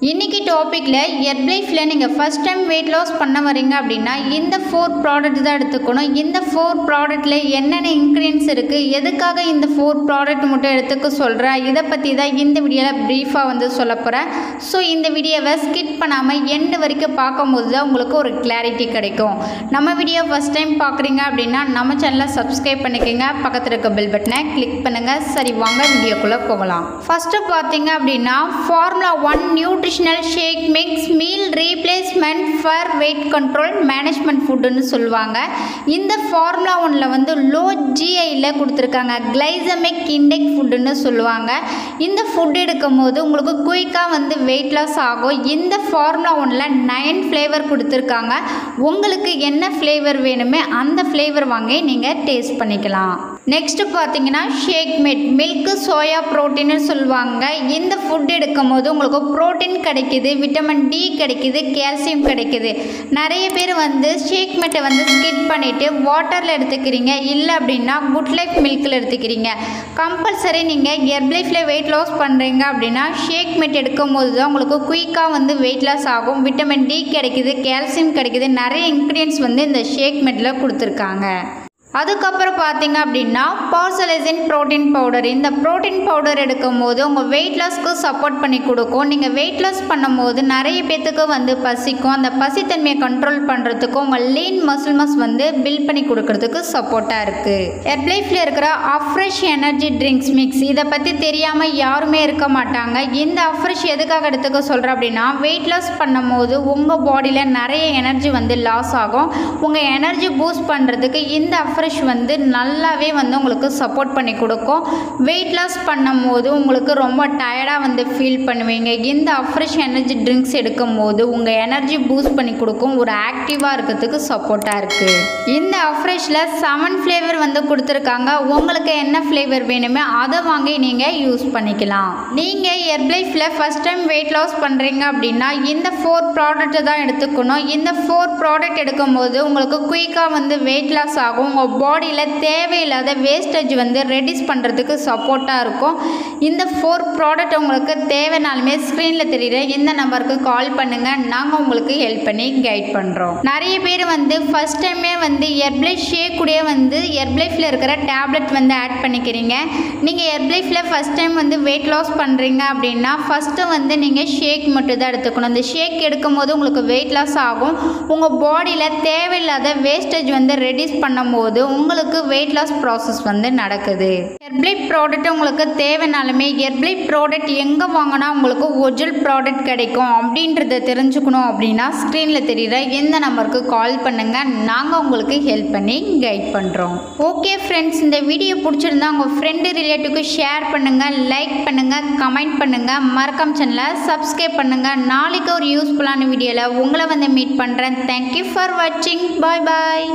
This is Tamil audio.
இன்னைக்கு டாபிக்ல ஹெர்பலைஃப்ல நீங்க ஃபர்ஸ்ட் டைம் weight loss பண்ண வரீங்க அப்படின்னா இந்த 4 ப்ராடக்ட் தான் எடுத்துக்கணும். இந்த 4 ப்ராடக்ட்ல என்னென்ன இன்கிரியன்ட்ஸ் இருக்கு, எதுக்காக இந்த 4 ப்ராடக்ட் மட்டும் எடுத்துக்க சொல்றேன், இதை பத்தி தான் இந்த வீடியோல பிரீஃபா சொல்ல போறேன். ஸோ இந்த வீடியோவை ஸ்கிப் பண்ணாம எண்ட் வரைக்கும் பார்க்கும்போது தான் உங்களுக்கு ஒரு கிளாரிட்டி கிடைக்கும். நம்ம வீடியோ ஃபர்ஸ்ட் டைம் பார்க்குறீங்க அப்படின்னா நம்ம சேனலை சப்ஸ்கிரைப் பண்ணிக்கோங்க, பக்கத்தில் இருக்க பெல் பட்டனை கிளிக் பண்ணுங்க. சரி வாங்க வீடியோக்குள்ள போகலாம். ஃபர்ஸ்ட் பார்த்தீங்க அப்படின்னா formula 1 nutritional shake mix meal replacement for weight control management ஃபுட்டுன்னு சொல்லுவாங்க. இந்த ஃபார்முலா 1ல லோ ஜிஐயில் கொடுத்துருக்காங்க. கிளைசமிக் இண்டெக்ஸ் ஃபுட்டுன்னு சொல்லுவாங்க. இந்த ஃபுட் எடுக்கும் போது உங்களுக்கு குயிக்காக வெயிட் லாஸ் ஆகும். இந்த ஃபார்முலா 1ல 9 ஃப்ளேவர் கொடுத்துருக்காங்க. உங்களுக்கு என்ன ஃப்ளேவர் வேணுமே அந்த ஃப்ளேவர் வாங்கி நீங்கள் டேஸ்ட் பண்ணிக்கலாம். நெக்ஸ்ட் பார்த்தீங்கன்னா ஷேக் மேட் மில்க் சோயா ப்ரோட்டீன்னு சொல்லுவாங்க. இந்த ஃபுட் எடுக்கும் போது உங்களுக்கு ப்ரோட்டீன் கிடைக்குது, விட்டமின் டி கிடைக்குது, கால்சியம் கிடைக்குது. நிறைய பேர் ஷேக் மேட்டை ஸ்கிப் பண்ணிவிட்டு வாட்டரில் எடுத்துக்கிறீங்க, இல்லை அப்படின்னா குட் லைஃப் மில்கில் எடுத்துக்கிறீங்க. கம்பல்சரி நீங்கள் ஹெர்பலைஃப்ல வெயிட் லாஸ் பண்ணுறீங்க அப்படின்னா ஷேக் மேட் எடுக்கும் போது தான் உங்களுக்கு குயிக்காக வெயிட் லாஸ் ஆகும். விட்டமின் டி கிடைக்குது, கால்சியம் கிடைக்குது, நிறைய இன்க்ரீடியன்ட்ஸ் இந்த ஷேக் மேட்டில் கொடுத்துருக்காங்க. அதுக்கப்புறம் பார்த்தீங்க அப்படின்னா பார்சலைசின் ப்ரோட்டீன் பவுடர். இந்த ப்ரோட்டீன் பவுடர் எடுக்கும் போது உங்கள் வெயிட் லாஸ்க்கு சப்போர்ட் பண்ணி கொடுக்கும். நீங்கள் வெயிட் லாஸ் பண்ணும்போது நிறைய பேத்துக்கு பசிக்கும். அந்த பசித்தன்மையை கண்ட்ரோல் பண்ணுறதுக்கும் உங்கள் லீன் மசில் மாஸ் பில்ட் பண்ணி கொடுக்கறதுக்கு சப்போர்ட்டாக இருக்குது. ஹெர்பலைஃப்ல இருக்கிற அஃப்ரெஷ் எனர்ஜி ட்ரிங்க்ஸ் மிக்ஸ், இதை பற்றி தெரியாமல் யாருமே இருக்க மாட்டாங்க. இந்த அஃப்ரெஷ் எதுக்காக எடுத்துக்க சொல்கிறேன் அப்படின்னா வெயிட் லாஸ் பண்ணும்போது உங்கள் பாடியில் நிறைய எனர்ஜி லாஸ் ஆகும். உங்கள் எனர்ஜி பூஸ்ட் பண்ணுறதுக்கு இந்த அஃப்ரெஷ் நல்லாவே உங்களுக்கு சப்போர்ட் பண்ணி கொடுக்கும். வெயிட் லாஸ் பண்ணும் போது உங்களுக்கு ரொம்ப டயர்டாக ஃபீல் பண்ணுவீங்க. இந்த அஃப்ரெஷ் எனர்ஜி ட்ரிங்க்ஸ் எடுக்கும் போது உங்கள் எனர்ஜி பூஸ்ட் பண்ணி கொடுக்கும், ஒரு ஆக்டிவாக இருக்கிறதுக்கு சப்போர்ட்டாக இருக்குது. இந்த அஃப்ரெஷில் 7 ஃப்ளேவர் கொடுத்துருக்காங்க. உங்களுக்கு என்ன ஃப்ளேவர் வேணுமே அதை வாங்கி நீங்கள் யூஸ் பண்ணிக்கலாம். நீங்கள் ஹெர்பலைஃப்ல ஃபர்ஸ்ட் டைம் வெயிட் லாஸ் பண்ணுறீங்க அப்படின்னா இந்த 4 ப்ராடக்ட்டை தான் எடுத்துக்கணும். இந்த 4 ப்ராடக்ட் எடுக்கும் போது உங்களுக்கு குயிக்காக வெயிட் லாஸ் ஆகும். உங்கள் பாடியில் தேவையில்லாத வேஸ்டேஜ் ரெடியூஸ் பண்ணுறதுக்கு சப்போர்ட்டாக இருக்கும். இந்த 4 ப்ராடக்ட் உங்களுக்கு தேவைனாலுமே ஸ்க்ரீனில் தெரியுற இந்த நம்பருக்கு கால் பண்ணுங்கள், நாங்கள் உங்களுக்கு ஹெல்ப் பண்ணி கைட் பண்ணுறோம். நிறைய பேர் ஃபர்ஸ்ட் டைமே ஹெர்பலைஃப் ஷேக் கூட ஹெர்பலைஃப்ல இருக்கிற டேப்லெட் ஆட் பண்ணிக்கிறீங்க. நீங்கள் ஹெர்பலைஃப்ல ஃபர்ஸ்ட் டைம் வெயிட் லாஸ் பண்ணுறீங்க அப்படின்னா ஃபஸ்ட்டு நீங்கள் ஷேக் மட்டும் தான் எடுத்துக்கணும். இந்த ஷேக் எடுக்கும் போது உங்களுக்கு வெயிட் லாஸ் ஆகும். உங்கள் பாடியில் தேவையில்லாத வேஸ்டேஜ் ரெடியூஸ் பண்ணும்போது உங்களுக்கு வெயிட் லாஸ் ப்ராசஸ் நடக்குது. ஹெர்பலைஃப் ப்ராடக்ட் உங்களுக்கு தேவைனாலுமே ஹெர்பலைஃப் ப்ராடக்ட் எங்கே வாங்கினா உங்களுக்கு ஒரிஜினல் ப்ராடக்ட் கிடைக்கும் அப்படின்றத தெரிஞ்சுக்கணும் அப்படின்னா ஸ்க்ரீனில் தெரியுற எந்த நம்பருக்கு கால் பண்ணுங்கள், நாங்கள் உங்களுக்கு ஹெல்ப் பண்ணி கைட் பண்ணுறோம். ஓகே ஃப்ரெண்ட்ஸ், இந்த வீடியோ பிடிச்சிருந்தா உங்கள் ஃப்ரெண்டு ரிலேட்டிவ்க்கு ஷேர் பண்ணுங்கள், லைக் பண்ணுங்கள், கமெண்ட் பண்ணுங்கள், மறக்காம சேனலை சப்ஸ்கிரைப் பண்ணுங்கள். நாளைக்கு ஒரு யூஸ்ஃபுல்லான வீடியோவில் உங்களை மீட் பண்ணுறேன். தேங்க்யூ ஃபார் வாட்சிங். பாய் பாய்.